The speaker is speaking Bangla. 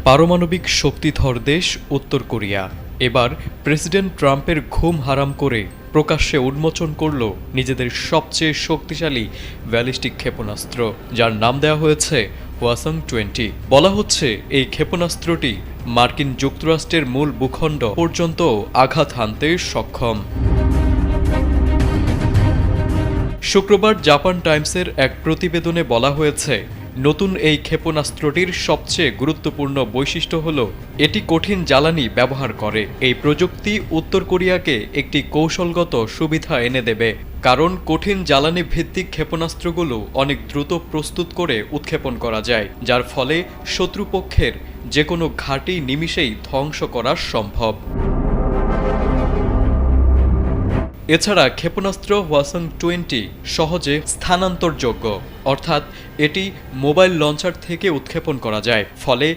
পারমাণবিক শক্তিধর দেশ উত্তর কোরিয়া এবার প্রেসিডেন্ট ট্রাম্পের ঘুম হারাম করে প্রকাশ্যে উন্মোচন করল নিজেদের সবচেয়ে শক্তিশালী ব্যালিস্টিক ক্ষেপণাস্ত্র, যার নাম দেওয়া হয়েছে হওয়াসং-20। বলা হচ্ছে এই ক্ষেপণাস্ত্রটি মার্কিন যুক্তরাষ্ট্রের মূল ভূখণ্ড পর্যন্ত আঘাত হানতে সক্ষম। শুক্রবার জাপান টাইমসের এক প্রতিবেদনে বলা হয়েছে, নতুন এই ক্ষেপণাস্ত্রটির সবচেয়ে গুরুত্বপূর্ণ বৈশিষ্ট্য হল এটি কঠিন জ্বালানি ব্যবহার করে। এই প্রযুক্তি উত্তর কোরিয়াকে একটি কৌশলগত সুবিধা এনে দেবে, কারণ কঠিন জ্বালানি ভিত্তিক ক্ষেপণাস্ত্রগুলো অনেক দ্রুত প্রস্তুত করে উৎক্ষেপণ করা যায়, যার ফলে শত্রুপক্ষের যে কোনো ঘাঁটি নিমিষেই ধ্বংস করা সম্ভব। এছাড়া ক্ষেপণাস্ত্র হওয়াসং-20 সহজে স্থানান্তরযোগ্য, অর্থাৎ এটি মোবাইল লঞ্চার থেকে উৎক্ষেপণ করা যায়, ফলে